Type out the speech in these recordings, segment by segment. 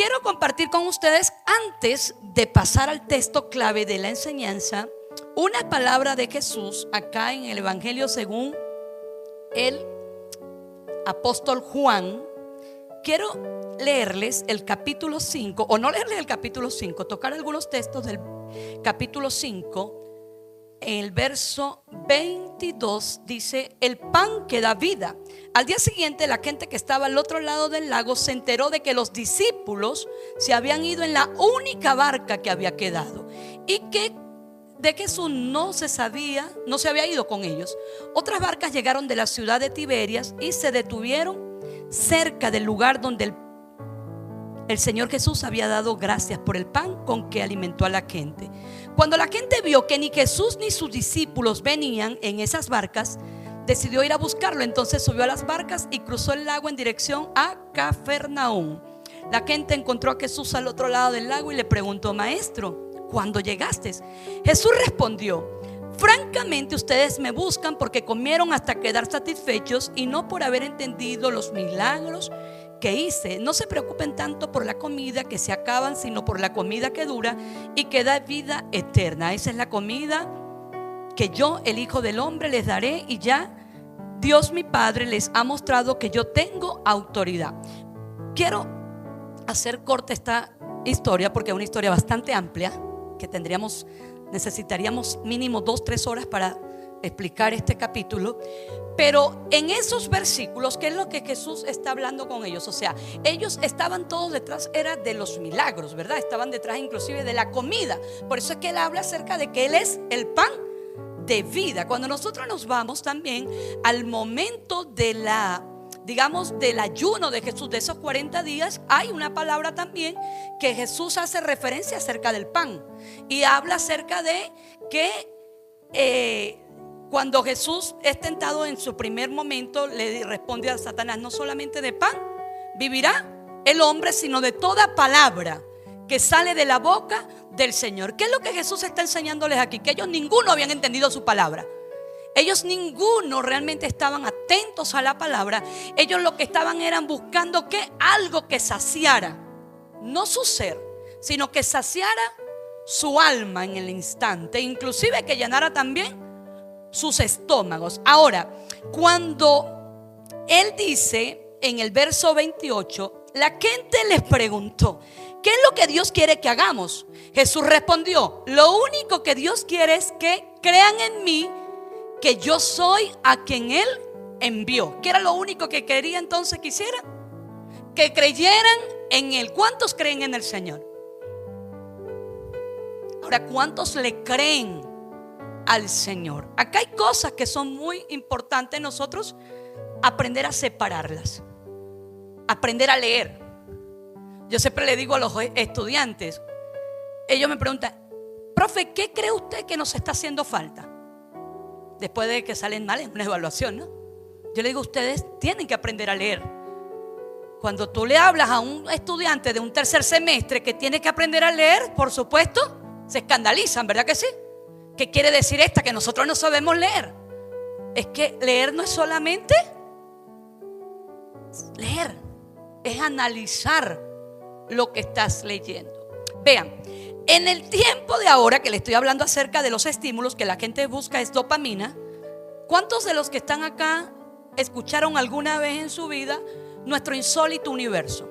quiero compartir con ustedes, antes de pasar al texto clave de la enseñanza, una palabra de Jesús acá en el Evangelio según el apóstol Juan. Quiero leerles el capítulo 5, o no leerles el capítulo 5, tocar algunos textos del capítulo 5. El verso 22 dice: el pan que da vida. Al día siguiente, la gente que estaba al otro lado del lago se enteró de que los discípulos se habían ido en la única barca que había quedado, y que de Jesús no se había ido con ellos. Otras barcas llegaron de la ciudad de Tiberias y se detuvieron cerca del lugar donde el Señor Jesús había dado gracias por el pan con que alimentó a la gente. Cuando la gente vio que ni Jesús ni sus discípulos venían en esas barcas, decidió ir a buscarlo. Entonces subió a las barcas y cruzó el lago en dirección a Cafarnaúm. La gente encontró a Jesús al otro lado del lago y le preguntó: Maestro, ¿cuándo llegaste? Jesús respondió: francamente ustedes me buscan porque comieron hasta quedar satisfechos y no por haber entendido los milagros que hice. No se preocupen tanto por la comida que se acaban, sino por la comida que dura y que da vida eterna. Esa es la comida que yo, el Hijo del Hombre, les daré, y ya Dios mi Padre les ha mostrado que yo tengo autoridad. Quiero hacer corta esta historia porque es una historia bastante amplia que necesitaríamos mínimo 2-3 horas para explicar este capítulo. Pero en esos versículos, ¿qué es lo que Jesús está hablando con ellos? O sea, ellos estaban todos detrás, era de los milagros, ¿verdad? Estaban detrás inclusive de la comida. Por eso es que Él habla acerca de que Él es el pan de vida. Cuando nosotros nos vamos también al momento de del ayuno de Jesús, de esos 40 días, hay una palabra también que Jesús hace referencia acerca del pan, y habla acerca de que cuando Jesús es tentado en su primer momento, le responde a Satanás: no solamente de pan vivirá el hombre, sino de toda palabra que sale de la boca del Señor. ¿Qué es lo que Jesús está enseñándoles aquí? Que ellos ninguno habían entendido su palabra. Ellos ninguno realmente estaban atentos a la palabra. Ellos lo que estaban eran buscando algo que saciara, no su ser, sino que saciara su alma en el instante, inclusive que llenara también sus estómagos. Ahora, cuando Él dice en el verso 28, la gente les preguntó: ¿qué es lo que Dios quiere que hagamos? Jesús respondió: lo único que Dios quiere es que crean en mí, que yo soy a quien Él envió. ¿Qué era lo único que quería entonces que hicieran? Que creyeran en Él. ¿Cuántos creen en el Señor? Ahora, ¿cuántos le creen al Señor? Acá hay cosas que son muy importantes nosotros aprender a separarlas, aprender a leer. Yo siempre le digo a los estudiantes, ellos me preguntan: profe, ¿qué cree usted que nos está haciendo falta? Después de que salen mal en una evaluación, ¿no? Yo le digo: ustedes tienen que aprender a leer. Cuando tú le hablas a un estudiante de un tercer semestre que tiene que aprender a leer, por supuesto, se escandalizan, ¿verdad que sí? ¿Qué quiere decir esta? Que nosotros no sabemos leer. Es que leer no es solamente leer, es analizar lo que estás leyendo. Vean, en el tiempo de ahora que le estoy hablando acerca de los estímulos que la gente busca es dopamina. ¿Cuántos de los que están acá escucharon alguna vez en su vida Nuestro Insólito Universo?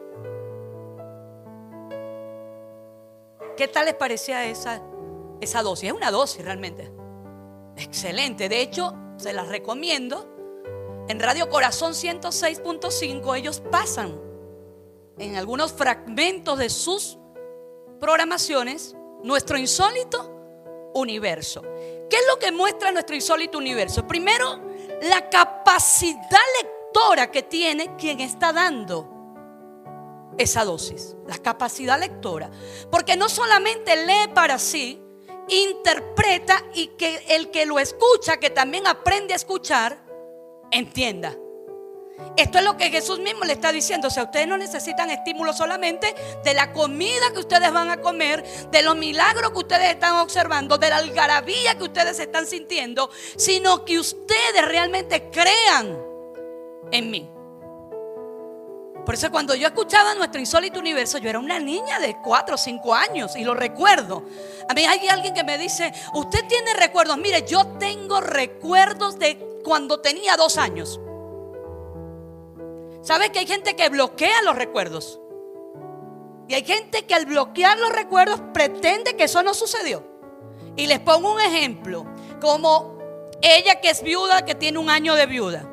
¿Qué tal les parecía esa dosis? Es una dosis realmente excelente. De hecho, se las recomiendo. En Radio Corazón 106.5 ellos pasan en algunos fragmentos de sus programaciones Nuestro Insólito Universo. ¿Qué es lo que muestra Nuestro Insólito Universo? Primero, la capacidad lectora que tiene quien está dando esa dosis, la capacidad lectora, porque no solamente lee para sí, interpreta, y que el que lo escucha, que también aprende a escuchar, entienda. Esto es lo que Jesús mismo le está diciendo. O sea, ustedes no necesitan estímulos solamente de la comida que ustedes van a comer, de los milagros que ustedes están observando, de la algarabía que ustedes están sintiendo, sino que ustedes realmente crean en mí. Por eso cuando yo escuchaba Nuestro Insólito Universo, yo era una niña de 4 o 5 años y lo recuerdo. A mí hay alguien que me dice, ¿usted tiene recuerdos? Mire, yo tengo recuerdos de cuando tenía 2 años. ¿Sabe que hay gente que bloquea los recuerdos? Y hay gente que al bloquear los recuerdos pretende que eso no sucedió. Y les pongo un ejemplo, como ella que es viuda, que tiene 1 año de viuda.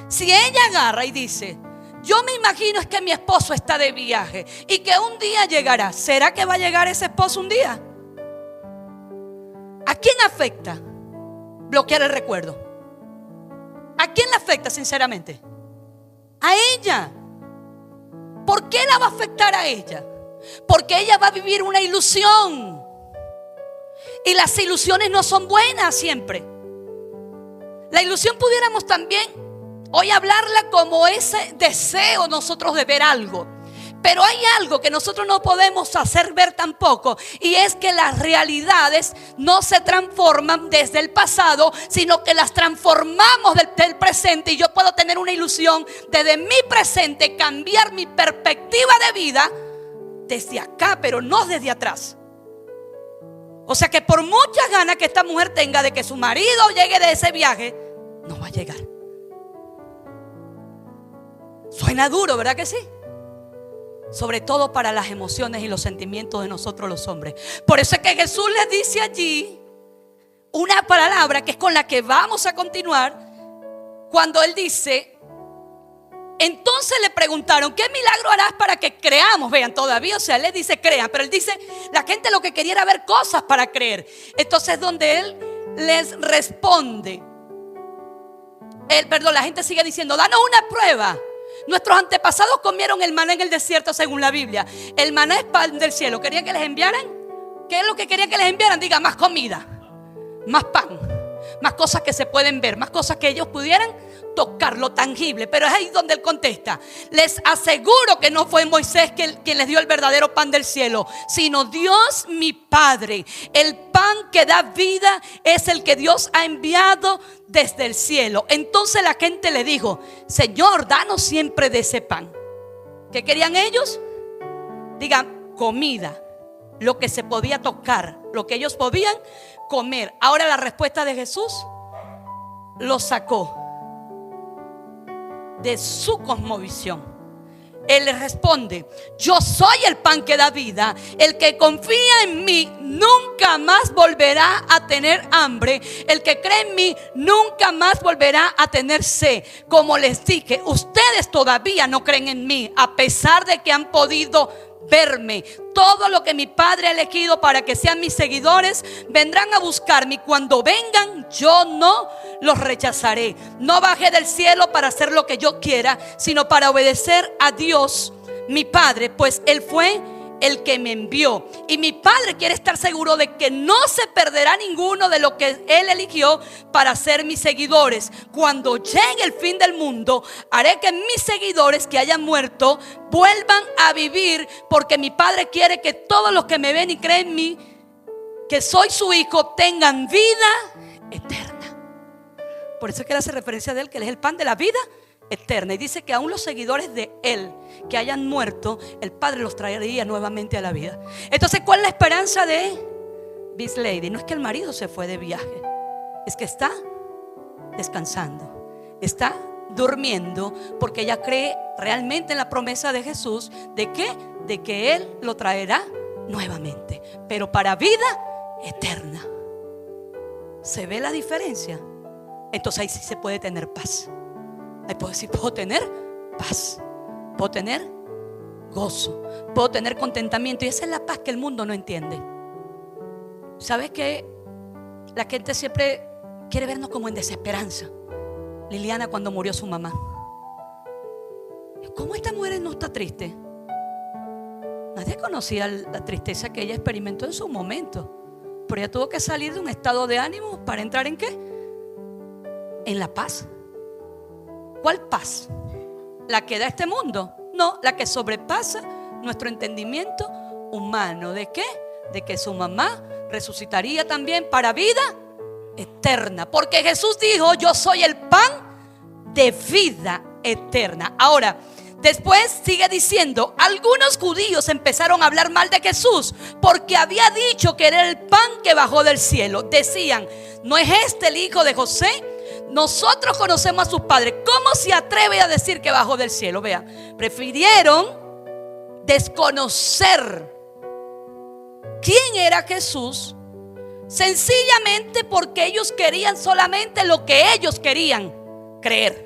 Si ella agarra y dice, yo me imagino es que mi esposo está de viaje y que un día llegará, ¿será que va a llegar ese esposo un día? ¿A quién afecta bloquear el recuerdo? ¿A quién le afecta sinceramente? A ella. ¿Por qué la va a afectar a ella? Porque ella va a vivir una ilusión. Y las ilusiones no son buenas siempre. La ilusión pudiéramos también hoy hablarla como ese deseo nosotros de ver algo. Pero hay algo que nosotros no podemos hacer ver tampoco, y es que las realidades no se transforman desde el pasado, sino que las transformamos desde el presente. Y yo puedo tener una ilusión desde mi presente, cambiar mi perspectiva de vida desde acá, pero no desde atrás. O sea que por muchas ganas que esta mujer tenga de que su marido llegue de ese viaje, no va a llegar. Suena duro, ¿verdad que sí? Sobre todo para las emociones y los sentimientos de nosotros los hombres. Por eso es que Jesús les dice allí una palabra que es con la que vamos a continuar. Cuando Él dice, entonces le preguntaron, ¿qué milagro harás para que creamos? Vean, todavía, o sea, Él les dice crean, pero Él dice, la gente lo que quería era ver cosas para creer. Entonces donde Él les responde, la gente sigue diciendo, danos una prueba. Nuestros antepasados comieron el maná en el desierto según la Biblia. El maná es pan del cielo. ¿Querían que les enviaran? ¿Qué es lo que querían que les enviaran? Diga, más comida, más pan, más cosas que se pueden ver, más cosas que ellos pudieran tocar, lo tangible. Pero es ahí donde Él contesta, les aseguro que no fue Moisés quien les dio el verdadero pan del cielo, sino Dios mi Padre. El pan que da vida es el que Dios ha enviado desde el cielo. Entonces la gente le dijo, Señor, danos siempre de ese pan. ¿Qué querían ellos? Digan, comida, lo que se podía tocar, lo que ellos podían comer. Ahora la respuesta de Jesús lo sacó de su cosmovisión. Él les responde, yo soy el pan que da vida. El que confía en mí nunca más volverá a tener hambre. El que cree en mí nunca más volverá a tener sed. Como les dije, ustedes todavía no creen en mí, a pesar de que han podido verme. Todo lo que mi Padre ha elegido para que sean mis seguidores vendrán a buscarme, y cuando vengan yo no los rechazaré. No bajé del cielo para hacer lo que yo quiera, sino para obedecer a Dios mi Padre, pues Él fue el que me envió. Y mi Padre quiere estar seguro de que no se perderá ninguno de lo que Él eligió para ser mis seguidores. Cuando llegue el fin del mundo, haré que mis seguidores que hayan muerto vuelvan a vivir, porque mi Padre quiere que todos los que me ven y creen en mí, que soy su hijo, tengan vida eterna. Por eso es que Él hace referencia de Él, que Él es el pan de la vida eterna. Y dice que aún los seguidores de Él que hayan muerto, el Padre los traería nuevamente a la vida. Entonces, ¿cuál es la esperanza de This Lady? No es que el marido se fue de viaje, es que está descansando, está durmiendo, porque ella cree realmente en la promesa de Jesús. ¿De qué? De que Él lo traerá nuevamente, pero para vida eterna. ¿Se ve la diferencia? Entonces ahí sí se puede tener paz. Ahí puedo decir, puedo tener paz, puedo tener gozo, puedo tener contentamiento. Y esa es la paz que el mundo no entiende. ¿Sabes qué? La gente siempre quiere vernos como en desesperanza. Liliana, cuando murió su mamá, ¿cómo esta mujer no está triste? Nadie conocía la tristeza que ella experimentó en su momento, pero ella tuvo que salir de un estado de ánimo para entrar ¿en qué? En la paz. ¿Cuál paz? ¿La que da este mundo? No, la que sobrepasa nuestro entendimiento humano. ¿De qué? De que su mamá resucitaría también para vida eterna. Porque Jesús dijo, yo soy el pan de vida eterna. Ahora, Después sigue diciendo, algunos judíos empezaron a hablar mal de Jesús porque había dicho que era el pan que bajó del cielo. Decían, ¿no es este el hijo de José? Nosotros conocemos a sus padres. ¿Cómo se atreve a decir que bajó del cielo? Vea, prefirieron desconocer quién era Jesús, sencillamente porque ellos querían solamente lo que ellos querían creer,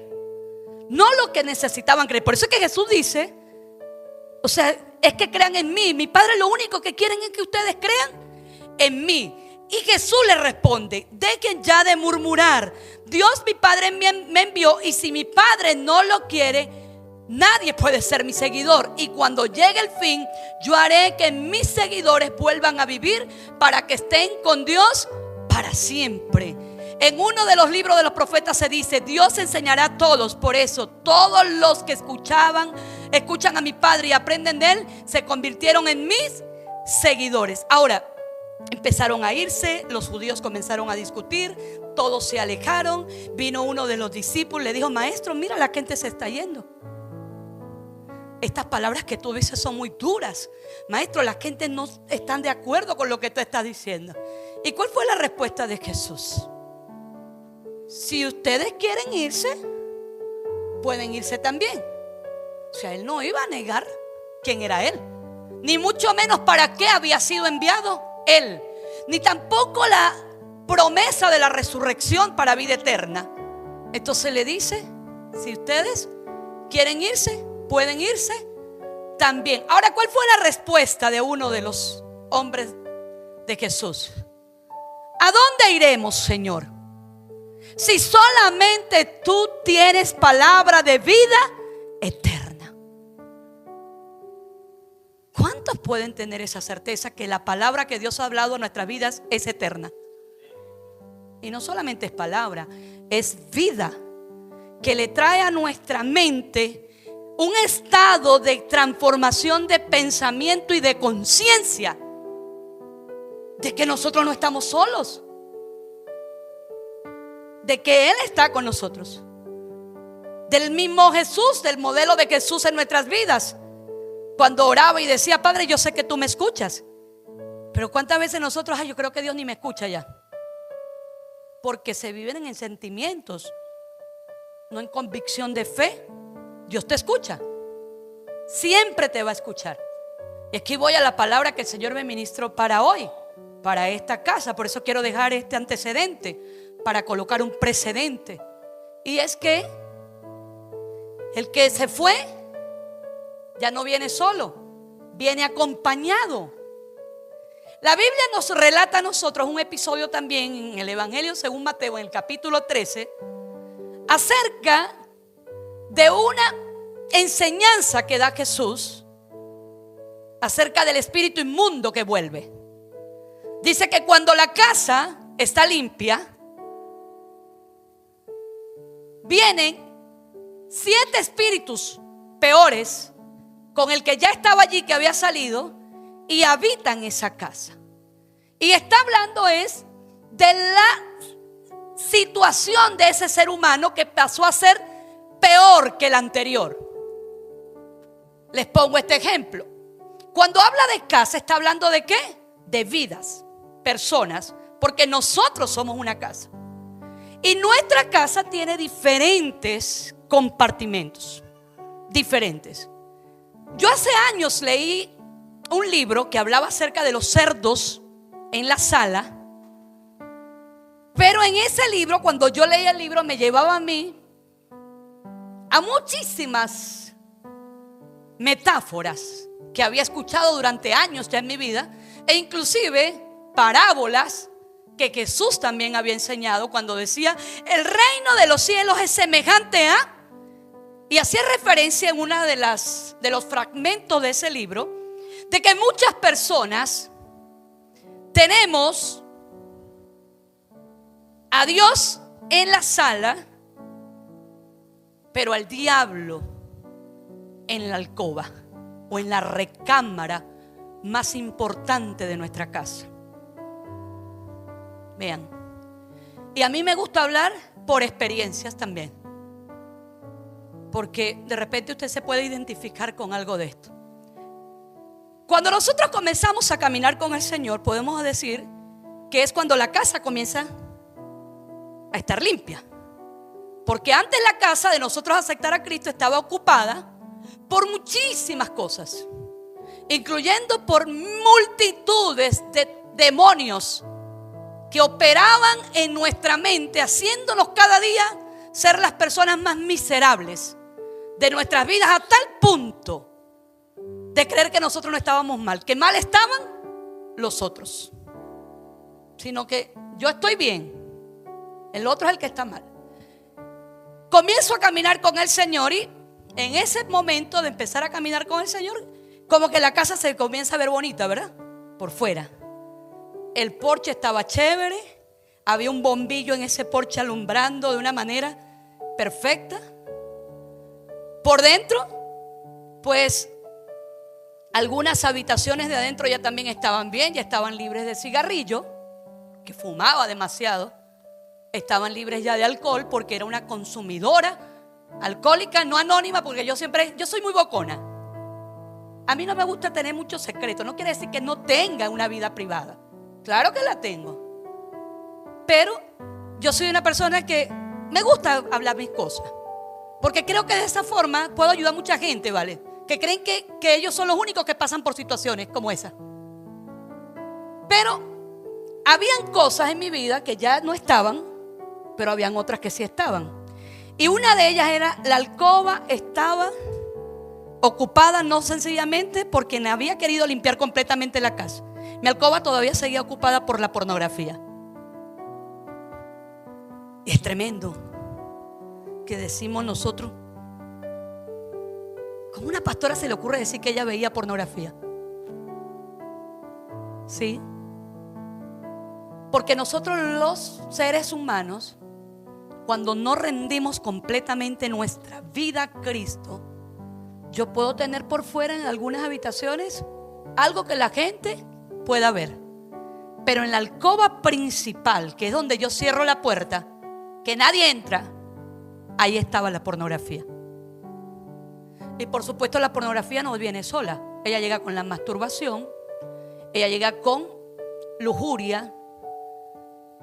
no lo que necesitaban creer. Por eso es que Jesús dice, o sea, es que crean en mí. Mi Padre lo único que quieren es que ustedes crean en mí. Y Jesús le responde, dejen ya de murmurar. Dios mi Padre me envió, y si mi Padre no lo quiere, nadie puede ser mi seguidor. Y cuando llegue el fin, yo haré que mis seguidores vuelvan a vivir para que estén con Dios para siempre. En uno de los libros de los profetas se dice, Dios enseñará a todos. Por eso todos los que escuchan a mi Padre y aprenden de Él, se convirtieron en mis seguidores. Ahora, empezaron a irse, los judíos comenzaron a discutir, todos se alejaron. Vino uno de los discípulos, le dijo, maestro, mira, la gente se está yendo. Estas palabras que tú dices son muy duras. Maestro, la gente no está de acuerdo con lo que tú estás diciendo. ¿Y cuál fue la respuesta de Jesús? Si ustedes quieren irse, pueden irse también. O sea, Él no iba a negar quién era Él, ni mucho menos para qué había sido enviado Él, ni tampoco la promesa de la resurrección para vida eterna. Entonces le dice, si ustedes quieren irse, pueden irse también. Ahora, ¿cuál fue la respuesta de uno de los hombres de Jesús? ¿A dónde iremos, Señor? Si solamente tú tienes palabra de vida eterna. ¿Cuántos pueden tener esa certeza que la palabra que Dios ha hablado en nuestras vidas es eterna? Y no solamente es palabra, es vida que le trae a nuestra mente un estado de transformación de pensamiento y de conciencia de que nosotros no estamos solos, de que Él está con nosotros, del mismo Jesús, del modelo de Jesús en nuestras vidas, cuando oraba y decía, Padre, yo sé que tú me escuchas. Pero cuántas veces nosotros, yo creo que Dios ni me escucha ya, porque se viven en sentimientos, no en convicción de fe. Dios te escucha, siempre te va a escuchar. Y aquí voy a la palabra que el Señor me ministró para hoy, para esta casa. Por eso quiero dejar este antecedente, para colocar un precedente. Y es que el que se fue ya no viene solo, viene acompañado. La Biblia nos relata a nosotros un episodio también en el Evangelio según Mateo, en el capítulo 13, acerca de una enseñanza que da Jesús acerca del espíritu inmundo que vuelve. Dice que cuando la casa está limpia, vienen 7 espíritus peores con el que ya estaba allí, que había salido, y habitan esa casa. Y está hablando es de la situación de ese ser humano que pasó a ser peor que el anterior. Les pongo este ejemplo. Cuando habla de casa, está hablando de ¿qué? De vidas, personas, porque nosotros somos una casa. Y nuestra casa tiene diferentes compartimentos, diferentes. Yo hace años leí un libro que hablaba acerca de los cerdos en la sala. Pero en ese libro, cuando yo leía el libro, me llevaba a mí a muchísimas metáforas que había escuchado durante años ya en mi vida, e inclusive parábolas que Jesús también había enseñado cuando decía, el reino de los cielos es semejante a, y hacía referencia en una de los fragmentos de ese libro, de que muchas personas tenemos a Dios en la sala, pero al diablo en la alcoba o en la recámara más importante de nuestra casa. Vean, y a mí me gusta hablar por experiencias también. porque de repente usted se puede identificar con algo de esto. Cuando nosotros comenzamos a caminar con el Señor, podemos decir que es cuando la casa comienza a estar limpia. Porque antes la casa de nosotros aceptar a Cristo estaba ocupada por muchísimas cosas, incluyendo por multitudes de demonios que operaban en nuestra mente, haciéndonos cada día ser las personas más miserables de nuestras vidas, a tal punto de creer que nosotros no estábamos mal, que mal estaban los otros, sino que yo estoy bien, el otro es el que está mal. Comienzo a caminar con el Señor y en ese momento de empezar a caminar con el Señor, como que la casa se comienza a ver bonita, ¿verdad? Por fuera. El porche estaba chévere, había un bombillo en ese porche alumbrando de una manera perfecta. Por dentro, pues algunas habitaciones de adentro ya también estaban bien, ya estaban libres de cigarrillo, que fumaba demasiado. Estaban libres ya de alcohol porque era una consumidora alcohólica, no anónima, porque yo soy muy bocona. A mí no me gusta tener muchos secretos. No quiere decir que no tenga una vida privada. Claro que la tengo. Pero yo soy una persona que me gusta hablar mis cosas, porque creo que de esa forma puedo ayudar a mucha gente, ¿vale? Que creen que ellos son los únicos que pasan por situaciones como esa. Pero habían cosas en mi vida que ya no estaban, pero habían otras que sí estaban. Y una de ellas era: la alcoba estaba ocupada no sencillamente porque había querido limpiar completamente la casa. Mi alcoba todavía seguía ocupada por la pornografía. Y es tremendo que decimos nosotros, ¿cómo a una pastora se le ocurre decir que ella veía pornografía? Sí. Porque nosotros los seres humanos, cuando no rendimos completamente nuestra vida a Cristo, yo puedo tener por fuera en algunas habitaciones algo que la gente pueda ver, pero en la alcoba principal, que es donde yo cierro la puerta, que nadie entra, ahí estaba la pornografía. Y por supuesto la pornografía no viene sola. Ella llega con la masturbación, ella llega con lujuria,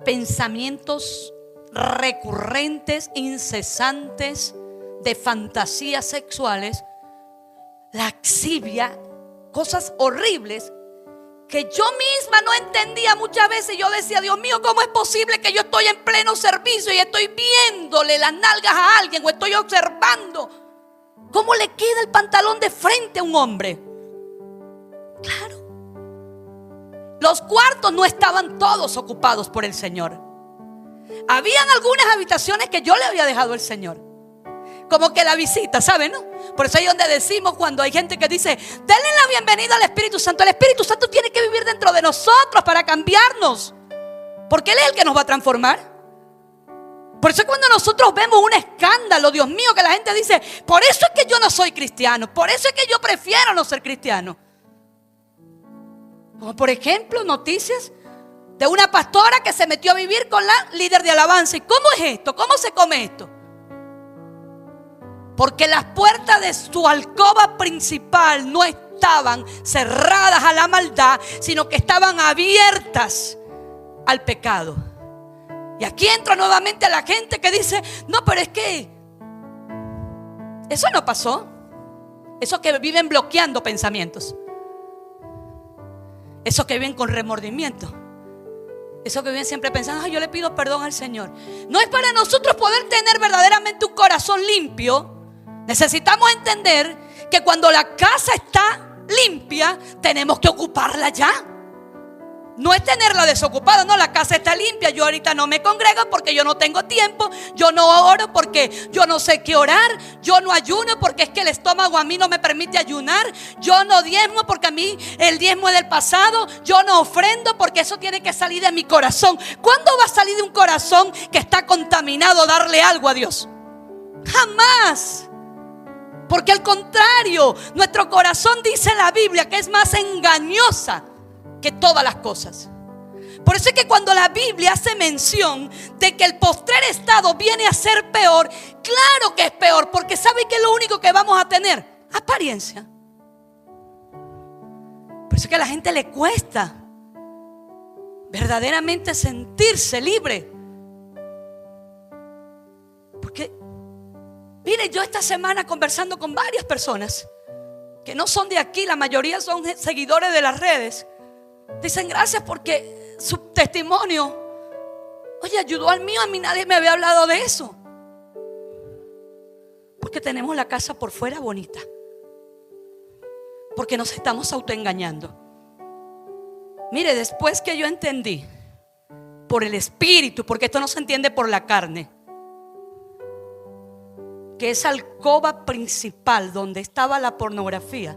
pensamientos recurrentes, incesantes de fantasías sexuales, laxivia, cosas horribles que yo misma no entendía muchas veces. Yo decía: Dios mío, ¿cómo es posible que yo estoy en pleno servicio y estoy viéndole las nalgas a alguien, o estoy observando cómo le queda el pantalón de frente a un hombre? Claro. Los cuartos no estaban todos ocupados por el Señor. Habían algunas habitaciones que yo le había dejado al Señor, como que la visita, ¿saben? ¿No? Por eso ahí donde decimos, cuando hay gente que dice: denle la bienvenida al Espíritu Santo. El Espíritu Santo tiene que vivir dentro de nosotros para cambiarnos, porque Él es el que nos va a transformar. Por eso cuando nosotros vemos un escándalo, Dios mío, que la gente dice: por eso es que yo no soy cristiano, por eso es que yo prefiero no ser cristiano. Como por ejemplo noticias de una pastora que se metió a vivir con la líder de alabanza. ¿Y cómo es esto? ¿Cómo se come esto? Porque las puertas de su alcoba principal no estaban cerradas a la maldad, sino que estaban abiertas al pecado. Y aquí entra nuevamente la gente que dice: no, pero es que eso no pasó. Esos que viven bloqueando pensamientos, esos que viven con remordimiento, esos que viven siempre pensando: ay, yo le pido perdón al Señor. No es para nosotros poder tener verdaderamente un corazón limpio. Necesitamos entender que cuando la casa está limpia, tenemos que ocuparla ya. No es tenerla desocupada, no, la casa está limpia. Yo ahorita no me congrego porque yo no tengo tiempo. Yo no oro porque yo no sé qué orar. Yo no ayuno porque es que el estómago a mí no me permite ayunar. Yo no diezmo porque a mí el diezmo es del pasado. Yo no ofrendo porque eso tiene que salir de mi corazón. ¿Cuándo va a salir de un corazón que está contaminado darle algo a Dios? Jamás. Porque al contrario, nuestro corazón, dice la Biblia, que es más engañosa que todas las cosas. Por eso es que cuando la Biblia hace mención de que el postrer estado viene a ser peor, claro que es peor, porque ¿sabe qué es lo único que vamos a tener? Apariencia. Por eso es que a la gente le cuesta verdaderamente sentirse libre. Porque, mire, yo esta semana conversando con varias personas que no son de aquí, la mayoría son seguidores de las redes, dicen gracias porque su testimonio, oye, ayudó al mío. A mí nadie me había hablado de eso. Porque tenemos la casa por fuera bonita, porque nos estamos autoengañando. Mire, después que yo entendí por el Espíritu, porque esto no se entiende por la carne, que esa alcoba principal donde estaba la pornografía,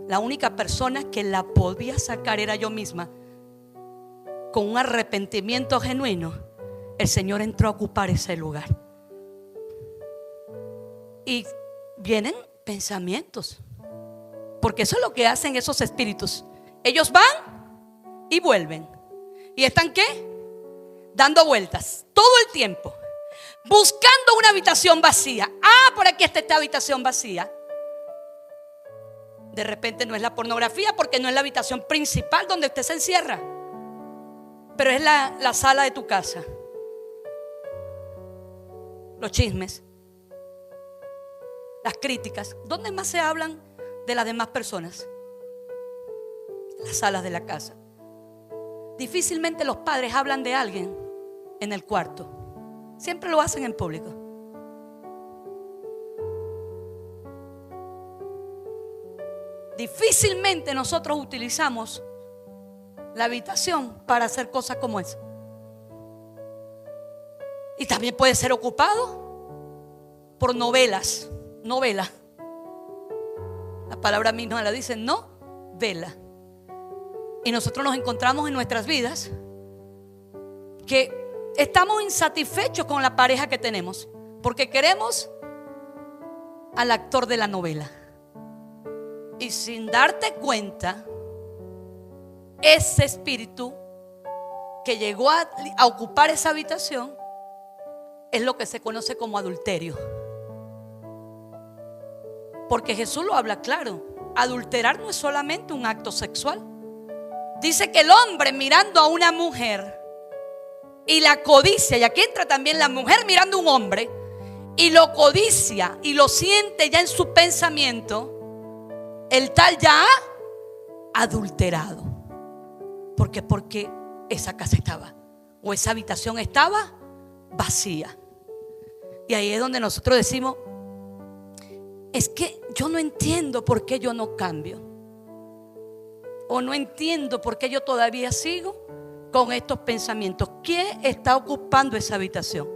la única persona que la podía sacar era yo misma. Con un arrepentimiento genuino, el Señor entró a ocupar ese lugar. Y vienen pensamientos, porque eso es lo que hacen esos espíritus. Ellos van y vuelven. ¿Y están qué? Dando vueltas todo el tiempo, buscando una habitación vacía. Ah, por aquí está esta habitación vacía. De repente no es la pornografía, porque no es la habitación principal donde usted se encierra, pero es la sala de tu casa. Los chismes, las críticas. ¿Dónde más se hablan de las demás personas? En las salas de la casa. Difícilmente los padres hablan de alguien en el cuarto. Siempre lo hacen en público. Difícilmente nosotros utilizamos la habitación para hacer cosas como esa. Y también puede ser ocupado por novelas. Novela. La palabra misma la dice, no vela. Y nosotros nos encontramos en nuestras vidas que estamos insatisfechos con la pareja que tenemos, porque queremos al actor de la novela. Y sin darte cuenta, ese espíritu que llegó a ocupar esa habitación es lo que se conoce como adulterio. Porque Jesús lo habla claro. Adulterar no es solamente un acto sexual. Dice que el hombre mirando a una mujer y la codicia, y aquí entra también la mujer mirando a un hombre y lo codicia y lo siente ya en su pensamiento, el tal ya ha adulterado. ¿Por qué? Porque esa casa estaba, o esa habitación estaba vacía. Y ahí es donde nosotros decimos, es que yo no entiendo por qué yo no cambio, o no entiendo por qué yo todavía sigo con estos pensamientos. ¿Quién está ocupando esa habitación?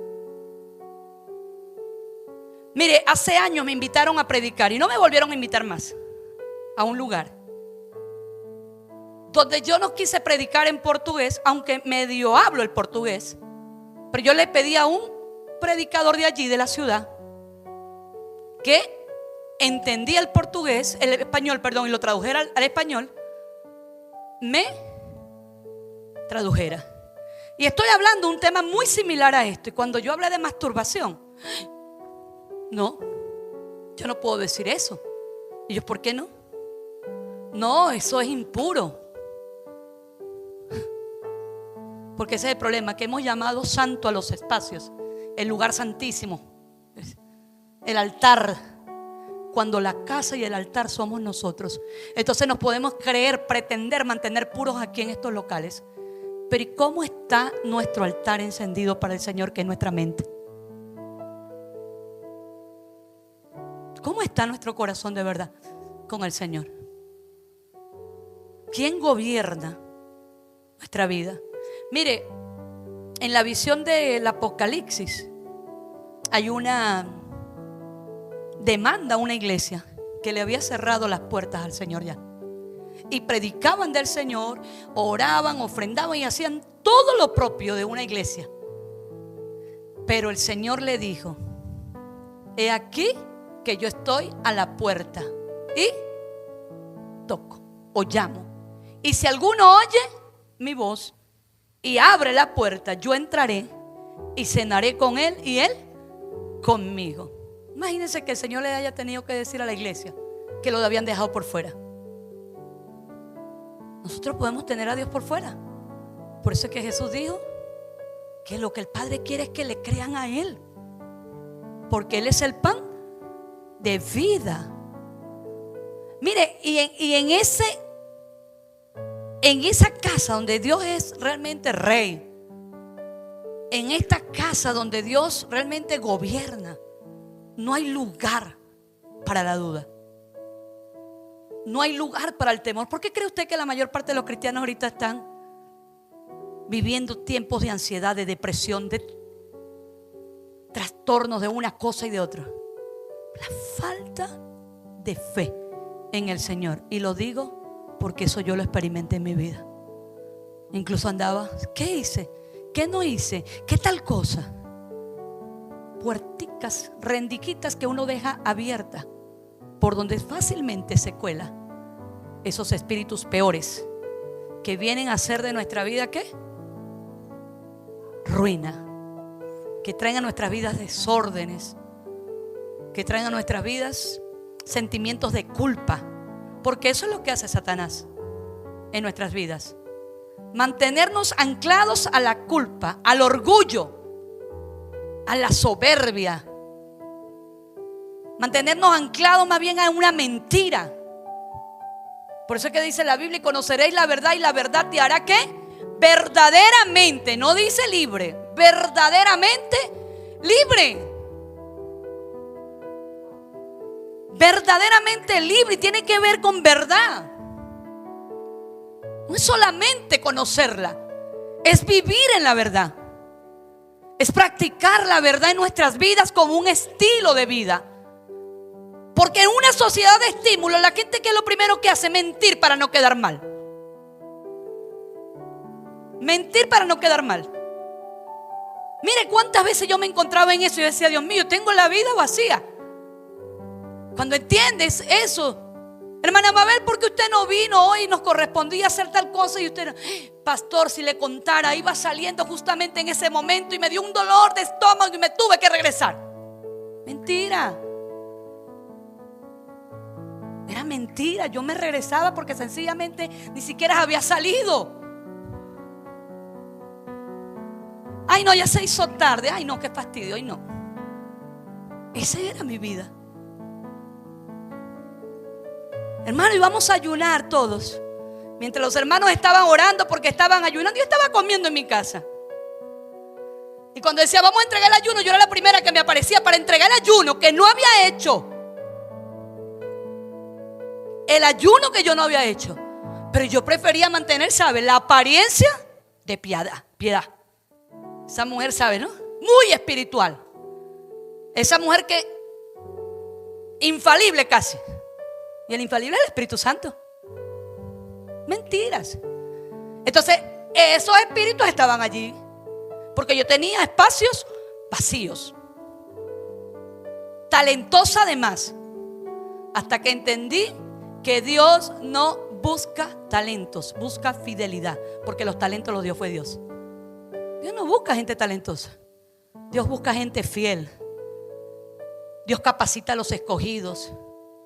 Mire, hace años me invitaron a predicar y no me volvieron a invitar más a un lugar donde yo no quise predicar en portugués, aunque medio hablo el portugués. Pero yo le pedí a un predicador de allí, de la ciudad, que entendía el portugués, el español, perdón, y lo tradujera al español, me tradujera. Y estoy hablando de un tema muy similar a esto. Y cuando yo hablé de masturbación, no, yo no puedo decir eso. Y yo, ¿por qué no? No, eso es impuro. Porque ese es el problema, que hemos llamado santo a los espacios, el lugar santísimo, el altar, cuando la casa y el altar somos nosotros. Entonces nos podemos creer, pretender mantener puros aquí en estos locales. Pero ¿y cómo está nuestro altar encendido para el Señor, que es nuestra mente? ¿Cómo está nuestro corazón de verdad con el Señor? ¿Quién gobierna nuestra vida? Mire, en la visión del Apocalipsis hay una demanda a una iglesia que le había cerrado las puertas al Señor ya. Y predicaban del Señor, oraban, ofrendaban y hacían todo lo propio de una iglesia. Pero el Señor le dijo: he aquí que yo estoy a la puerta y toco o llamo. Y si alguno oye mi voz y abre la puerta, yo entraré y cenaré con él y él conmigo. Imagínense que el Señor le haya tenido que decir a la iglesia que lo habían dejado por fuera. Nosotros podemos tener a Dios por fuera. Por eso es que Jesús dijo que lo que el Padre quiere es que le crean a Él, porque Él es el pan de vida. Mire, y en esa casa donde Dios es realmente rey, en esta casa donde Dios realmente gobierna, no hay lugar para la duda. No hay lugar para el temor. ¿Por qué cree usted que la mayor parte de los cristianos ahorita están viviendo tiempos de ansiedad, de depresión, de trastornos de una cosa y de otra? La falta de fe en el Señor. Y lo digo porque eso yo lo experimenté en mi vida. Incluso andaba, ¿qué hice? ¿Qué no hice? ¿Qué tal cosa? Puerticas, rendiquitas que uno deja abiertas, por donde fácilmente se cuela esos espíritus peores que vienen a hacer de nuestra vida, ¿qué? Ruina. Que traen a nuestras vidas desórdenes, que traen a nuestras vidas sentimientos de culpa, porque eso es lo que hace Satanás en nuestras vidas. Mantenernos anclados a la culpa, al orgullo, a la soberbia. Mantenernos anclados más bien a una mentira. Por eso es que dice la Biblia: y conoceréis la verdad y la verdad te hará ¿qué? Verdaderamente, no dice libre, verdaderamente libre. Verdaderamente libre, y tiene que ver con verdad. No es solamente conocerla, es vivir en la verdad. Es practicar la verdad en nuestras vidas como un estilo de vida. Porque en una sociedad de estímulos, la gente, ¿qué es lo primero que hace? Mentir para no quedar mal. Mentir para no quedar mal. Mire cuántas veces yo me encontraba en eso y decía: Dios mío, tengo la vida vacía. Cuando entiendes eso, hermana Mabel, ¿por qué usted no vino hoy? Nos correspondía hacer tal cosa y usted no. Pastor, si le contara, iba saliendo justamente en ese momento y me dio un dolor de estómago y me tuve que regresar. Mentira. Era mentira. Yo me regresaba porque sencillamente ni siquiera había salido. Ay, no, ya se hizo tarde. Ay, no, qué fastidio. Ay, no. Esa era mi vida. Hermano, íbamos a ayunar todos. Mientras los hermanos estaban orando porque estaban ayunando, yo estaba comiendo en mi casa. Y cuando decía vamos a entregar el ayuno, yo era la primera que me aparecía para entregar el ayuno que no había hecho. El ayuno que yo no había hecho. Pero yo prefería mantener, ¿sabe? La apariencia de piedad. Esa mujer, ¿sabe, no? Muy espiritual. Esa mujer que infalible casi. Y el infalible es el Espíritu Santo. Mentiras. Entonces esos espíritus estaban allí porque yo tenía espacios vacíos. Talentosa además. Hasta que entendí que Dios no busca talentos, busca fidelidad. Porque los talentos los dio fue Dios. Dios no busca gente talentosa. Dios busca gente fiel. Dios capacita a los escogidos.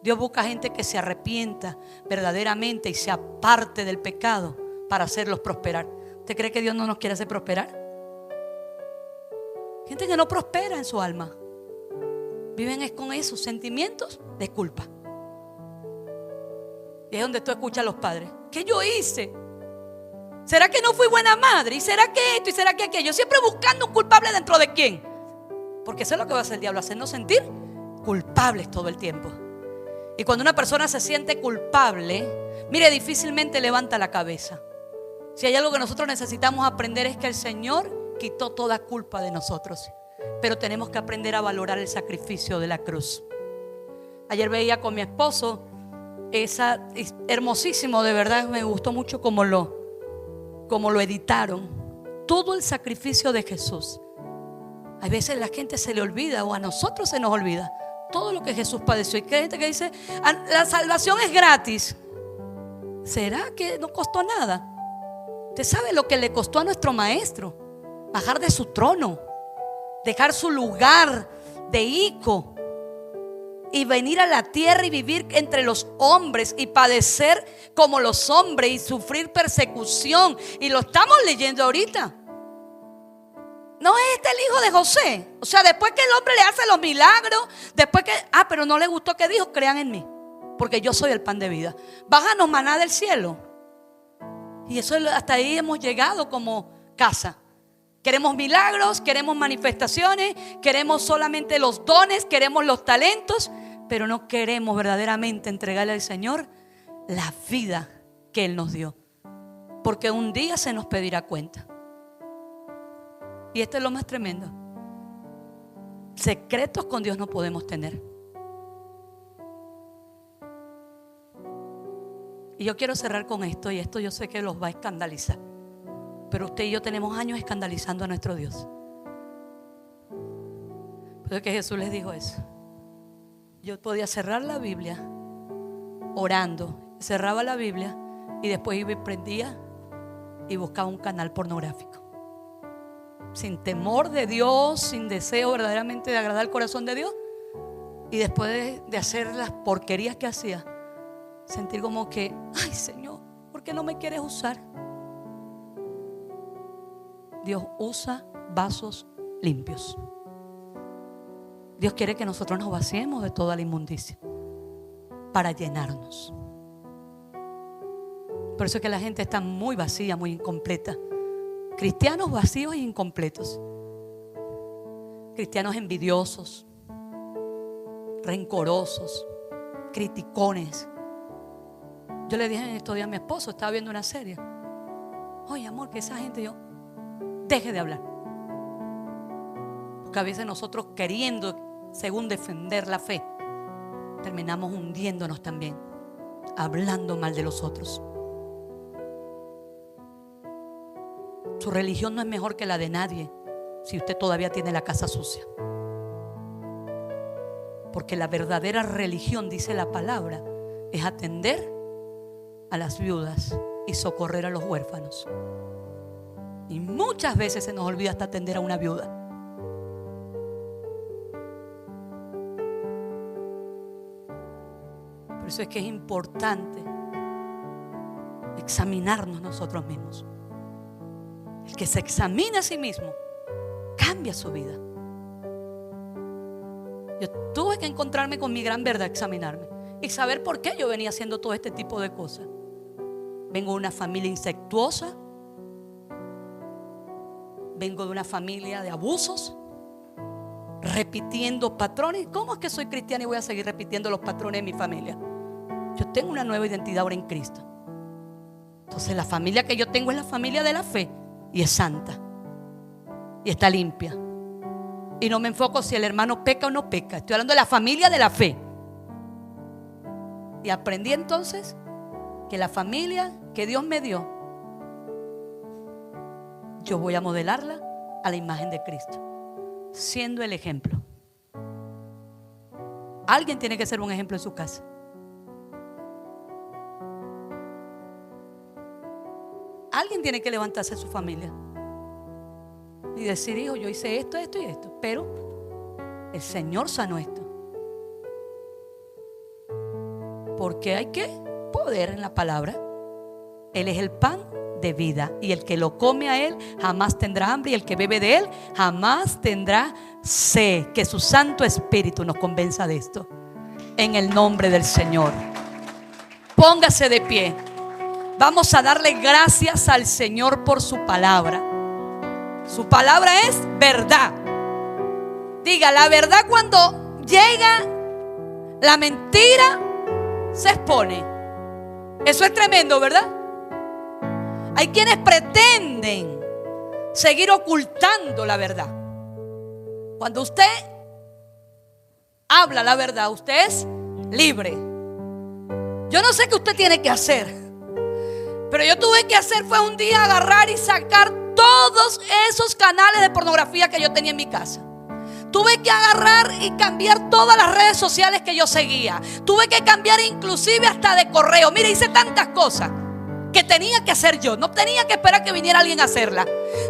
Dios busca gente que se arrepienta verdaderamente y se aparte del pecado para hacerlos prosperar. ¿Usted cree que Dios no nos quiere hacer prosperar? Gente que no prospera en su alma. Viven con esos sentimientos de culpa. Y es donde tú escuchas a los padres. ¿Qué yo hice? ¿Será que no fui buena madre? ¿Y será que esto? ¿Y será que aquello? Siempre buscando un culpable dentro de quién. Porque eso es lo que va a hacer el diablo, hacernos sentir culpables todo el tiempo. Y cuando una persona se siente culpable, mire, difícilmente levanta la cabeza. Si hay algo que nosotros necesitamos aprender es que el Señor quitó toda culpa de nosotros. Pero tenemos que aprender a valorar el sacrificio de la cruz. Ayer veía con mi esposo hermosísimo, de verdad me gustó mucho como lo editaron. Todo el sacrificio de Jesús. A veces la gente se le olvida, o a nosotros se nos olvida todo lo que Jesús padeció. Y hay gente que dice la salvación es gratis. ¿Será que no costó nada? Usted sabe lo que le costó a nuestro maestro bajar de su trono, dejar su lugar de hijo y venir a la tierra y vivir entre los hombres y padecer como los hombres y sufrir persecución. Y lo estamos leyendo ahorita. No es este el hijo de José. O sea, después que el hombre le hace los milagros, después que, pero no le gustó que dijo, crean en mí, porque yo soy el pan de vida. Bájanos maná del cielo. Y eso, hasta ahí hemos llegado como casa. Queremos milagros, queremos manifestaciones, queremos solamente los dones, queremos los talentos, pero no queremos verdaderamente entregarle al Señor la vida que Él nos dio, porque un día se nos pedirá cuenta. Y esto es lo más tremendo: secretos con Dios no podemos tener. Y yo quiero cerrar con esto, y esto yo sé que los va a escandalizar, pero usted y yo tenemos años escandalizando a nuestro Dios. Pero es que Jesús les dijo eso. Yo podía cerrar la Biblia orando, cerraba la Biblia y después iba y prendía y buscaba un canal pornográfico, sin temor de Dios, sin deseo verdaderamente de agradar el corazón de Dios. Y después de hacer las porquerías que hacía, sentir como que, ay Señor, ¿por qué no me quieres usar? Dios usa vasos limpios. Dios quiere que nosotros nos vaciemos de toda la inmundicia para llenarnos. Por eso es que la gente está muy vacía, muy incompleta. Cristianos vacíos e incompletos. Cristianos envidiosos, rencorosos, criticones. Yo le dije en estos días a mi esposo, estaba viendo una serie. Oye, amor, que esa gente, yo, deje de hablar. Porque a veces nosotros, queriendo según defender la fe, terminamos hundiéndonos también, hablando mal de los otros. Su religión no es mejor que la de nadie si usted todavía tiene la casa sucia. Porque la verdadera religión, dice la palabra, es atender a las viudas y socorrer a los huérfanos. Y muchas veces se nos olvida hasta atender a una viuda. Por eso es que es importante examinarnos nosotros mismos. El que se examina a sí mismo cambia su vida. Yo tuve que encontrarme con mi gran verdad, examinarme y saber por qué yo venía haciendo todo este tipo de cosas. Vengo de una familia incestuosa, vengo de una familia de abusos, repitiendo patrones. ¿Cómo es que soy cristiana y voy a seguir repitiendo los patrones de mi familia? Yo tengo una nueva identidad ahora en Cristo. Entonces la familia que yo tengo es la familia de la fe, y es santa y está limpia. Y no me enfoco si el hermano peca o no peca. Estoy hablando de la familia de la fe. Y aprendí entonces que la familia que Dios me dio, yo voy a modelarla a la imagen de Cristo, siendo el ejemplo. Alguien tiene que ser un ejemplo en su casa. Alguien tiene que levantarse en su familia y decir: hijo, yo hice esto, esto y esto, pero el Señor sanó esto. Porque hay que poder en la palabra. Él es el pan de vida, y el que lo come a Él jamás tendrá hambre, y el que bebe de Él jamás tendrá sed. Que su Santo Espíritu nos convenza de esto, en el nombre del Señor. Póngase de pie. Vamos a darle gracias al Señor por su palabra. Su palabra es verdad. Diga, la verdad cuando llega, la mentira se expone. Eso es tremendo, ¿verdad? Hay quienes pretenden seguir ocultando la verdad. Cuando usted habla la verdad, usted es libre. Yo no sé qué usted tiene que hacer, pero yo tuve que hacer fue un día agarrar y sacar todos esos canales de pornografía que yo tenía en mi casa. Tuve que agarrar y cambiar todas las redes sociales que yo seguía. Tuve que cambiar inclusive hasta de correo. Mire, hice tantas cosas que tenía que hacer yo. No tenía que esperar que viniera alguien a hacerla.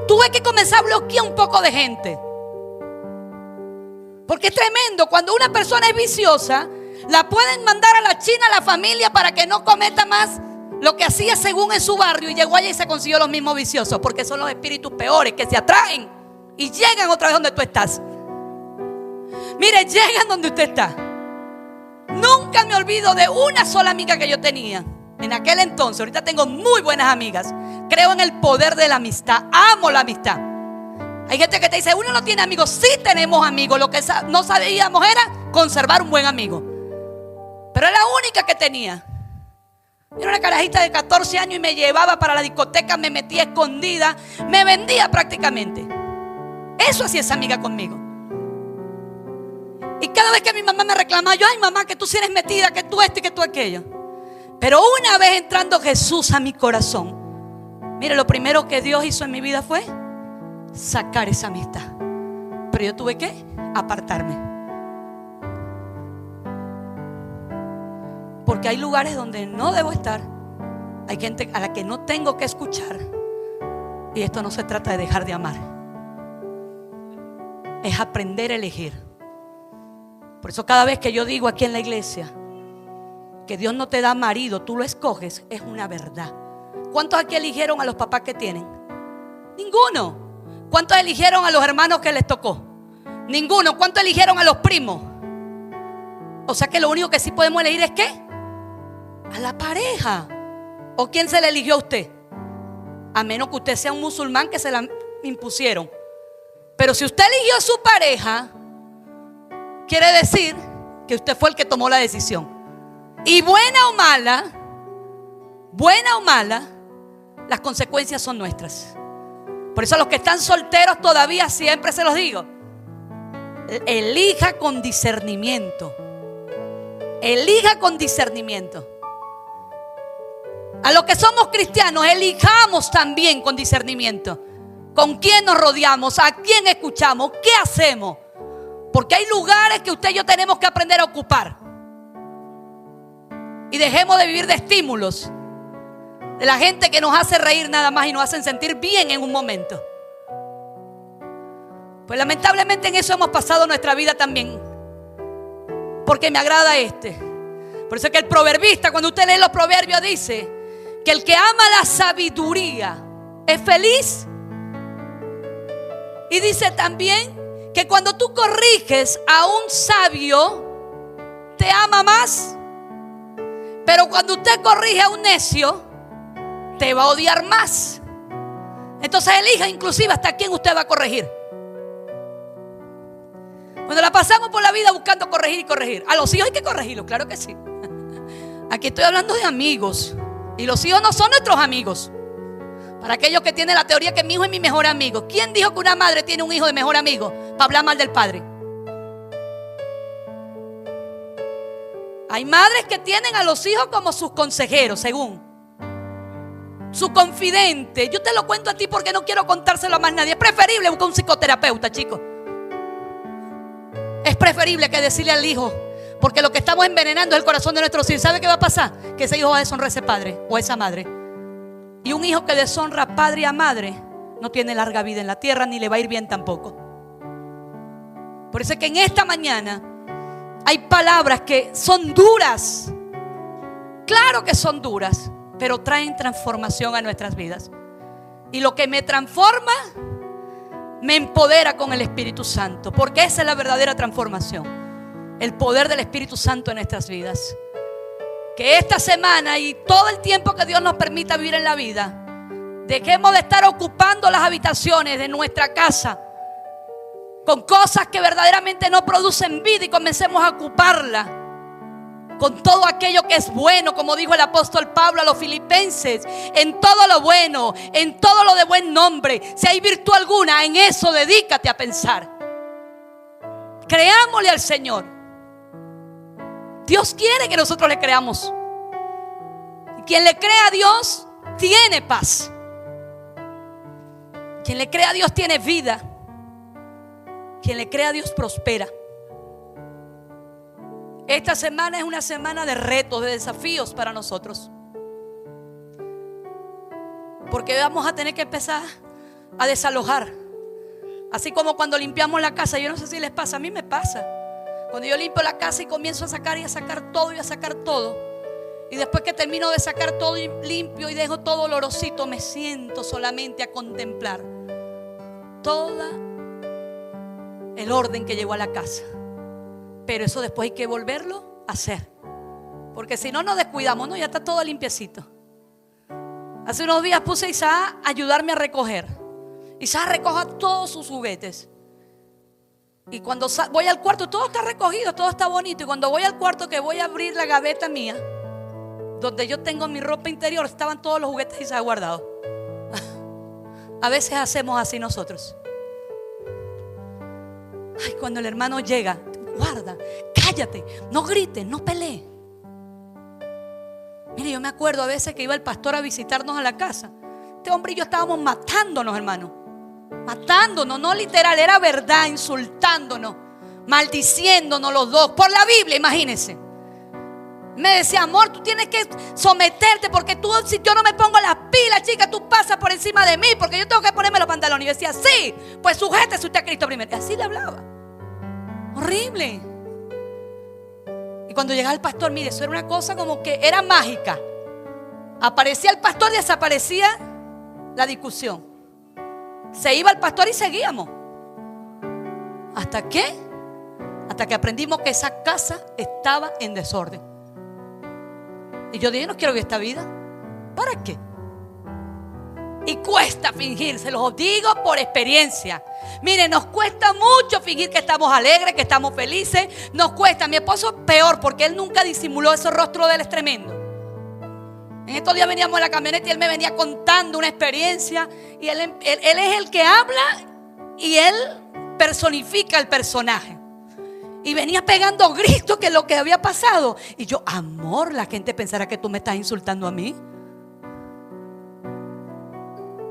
Tuve que comenzar a bloquear un poco de gente. Porque es tremendo. Cuando una persona es viciosa, la pueden mandar a la China, a la familia, para que no cometa más lo que hacía según en su barrio. Y llegó allá y se consiguió los mismos viciosos. Porque son los espíritus peores que se atraen y llegan otra vez donde tú estás. Mire, llegan donde usted está. Nunca me olvido de una sola amiga que yo tenía en aquel entonces. Ahorita tengo muy buenas amigas. Creo en el poder de la amistad. Amo la amistad. Hay gente que te dice, uno no tiene amigos. Sí tenemos amigos. Lo que no sabíamos era conservar un buen amigo. Pero era la única que tenía. Era una carajita de 14 años y me llevaba para la discoteca, me metía escondida, me vendía prácticamente. Eso hacía esa amiga conmigo. Y cada vez que mi mamá me reclamaba, yo, ay mamá, que tú sí eres metida, que tú esto y que tú aquello. Pero una vez entrando Jesús a mi corazón, mire, lo primero que Dios hizo en mi vida fue sacar esa amistad. Pero yo tuve que apartarme. Porque hay lugares donde no debo estar. Hay gente a la que no tengo que escuchar. Y esto no se trata de dejar de amar. Es aprender a elegir. Por eso cada vez que yo digo aquí en la iglesia que Dios no te da marido, tú lo escoges, es una verdad. ¿Cuántos aquí eligieron a los papás que tienen? Ninguno. ¿Cuántos eligieron a los hermanos que les tocó? Ninguno. ¿Cuántos eligieron a los primos? O sea que lo único que sí podemos elegir es ¿qué? A la pareja. ¿O quién se le eligió a usted? A menos que usted sea un musulmán que se la impusieron. Pero si usted eligió a su pareja, quiere decir que usted fue el que tomó la decisión. Y buena o mala, las consecuencias son nuestras. Por eso a los que están solteros todavía siempre se los digo: elija con discernimiento. Elija con discernimiento. A los que somos cristianos, elijamos también con discernimiento. ¿Con quién nos rodeamos? ¿A quién escuchamos? ¿Qué hacemos? Porque hay lugares que usted y yo tenemos que aprender a ocupar. Y dejemos de vivir de estímulos, de la gente que nos hace reír nada más y nos hacen sentir bien en un momento. Pues lamentablemente en eso hemos pasado nuestra vida también. Porque me agrada Por eso es que el proverbista, cuando usted lee los proverbios, dice que el que ama la sabiduría es feliz. Y dice también que cuando tú corriges a un sabio, te ama más. Pero cuando usted corrige a un necio, te va a odiar más. Entonces elija inclusive hasta quién usted va a corregir. Cuando la pasamos por la vida buscando corregir y corregir. A los hijos hay que corregirlos, claro que sí. Aquí estoy hablando de amigos. Y los hijos no son nuestros amigos. Para aquellos que tienen la teoría que mi hijo es mi mejor amigo. ¿Quién dijo que una madre tiene un hijo de mejor amigo para hablar mal del padre? Hay madres que tienen a los hijos como sus consejeros, según su confidente. Yo te lo cuento a ti porque no quiero contárselo a más nadie. Es preferible buscar un psicoterapeuta, chicos. Es preferible que decirle al hijo, porque lo que estamos envenenando es el corazón de nuestros hijos. ¿Sabe qué va a pasar? Que ese hijo va a deshonrar a ese padre o a esa madre. Y un hijo que deshonra a padre y a madre no tiene larga vida en la tierra, ni le va a ir bien tampoco. Por eso es que en esta mañana hay palabras que son duras. Claro que son duras, pero traen transformación a nuestras vidas. Y lo que me transforma, me empodera con el Espíritu Santo. Porque esa es la verdadera transformación. El poder del Espíritu Santo en nuestras vidas. Que esta semana y todo el tiempo que Dios nos permita vivir en la vida, dejemos de estar ocupando las habitaciones de nuestra casa con cosas que verdaderamente no producen vida y comencemos a ocuparla con todo aquello que es bueno, como dijo el apóstol Pablo a los filipenses: en todo lo bueno, en todo lo de buen nombre, si hay virtud alguna, en eso dedícate a pensar. Creámosle al Señor. Dios quiere que nosotros le creamos. Y quien le cree a Dios tiene paz. Quien le cree a Dios tiene vida. Quien le cree a Dios prospera. Esta semana es una semana de retos, de desafíos para nosotros. Porque vamos a tener que empezar a desalojar. Así como cuando limpiamos la casa. Yo no sé si les pasa, a mí me pasa. Cuando yo limpio la casa y comienzo a sacar y a sacar todo y a sacar todo, y después que termino de sacar todo y limpio y dejo todo olorosito, me siento solamente a contemplar todo el orden que llegó a la casa. Pero eso después hay que volverlo a hacer, porque si no nos descuidamos, no, ya está todo limpiecito. Hace unos días puse a Isaac a ayudarme a recoger. Isaac recoja todos sus juguetes. Y cuando voy al cuarto, todo está recogido, todo está bonito. Y cuando voy al cuarto, que voy a abrir la gaveta mía, donde yo tengo mi ropa interior, estaban todos los juguetes de Isaac guardados. A veces hacemos así nosotros. Ay, cuando el hermano llega, guarda, cállate, no grites, no pelees. Mire, yo me acuerdo a veces que iba el pastor a visitarnos a la casa. Este hombre y yo estábamos matándonos, hermano. Matándonos, no literal, era verdad, insultándonos, maldiciéndonos los dos. Por la Biblia, imagínense. Me decía, amor, tú tienes que someterte, porque tú, si yo no me pongo las pilas, chica, tú pasas por encima de mí, porque yo tengo que ponerme los pantalones. Y yo decía, sí, pues sujétese usted a Cristo primero. Y así le hablaba. Horrible. Y cuando llegaba el pastor, mire, eso era una cosa como que era mágica. Aparecía el pastor y desaparecía la discusión. Se iba el pastor y seguíamos. ¿Hasta qué? Hasta que aprendimos que esa casa estaba en desorden. Y yo dije, no quiero vivir esta vida. ¿Para qué? Y cuesta fingir, se los digo por experiencia. Miren, nos cuesta mucho fingir que estamos alegres, que estamos felices. Nos cuesta. Mi esposo peor, porque él nunca disimuló ese rostro de él, es tremendo. En estos días veníamos en la camioneta y él me venía contando una experiencia. Y él es el que habla y él personifica el personaje. Y venía pegando gritos que lo que había pasado. Y yo, amor, la gente pensará que tú me estás insultando a mí.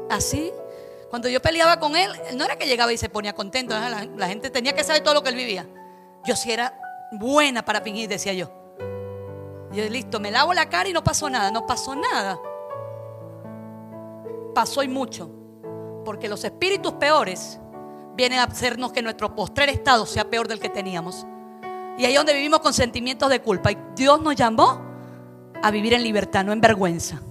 Así, cuando yo peleaba con él, no era que llegaba y se ponía contento. La gente tenía que saber todo lo que él vivía. Yo sí era buena para fingir, decía yo. Yo, listo, me lavo la cara y no pasó nada. No pasó nada. Pasó y mucho. Porque los espíritus peores vienen a hacernos que nuestro postrer estado sea peor del que teníamos. Y ahí es donde vivimos con sentimientos de culpa. Y Dios nos llamó a vivir en libertad, no en vergüenza.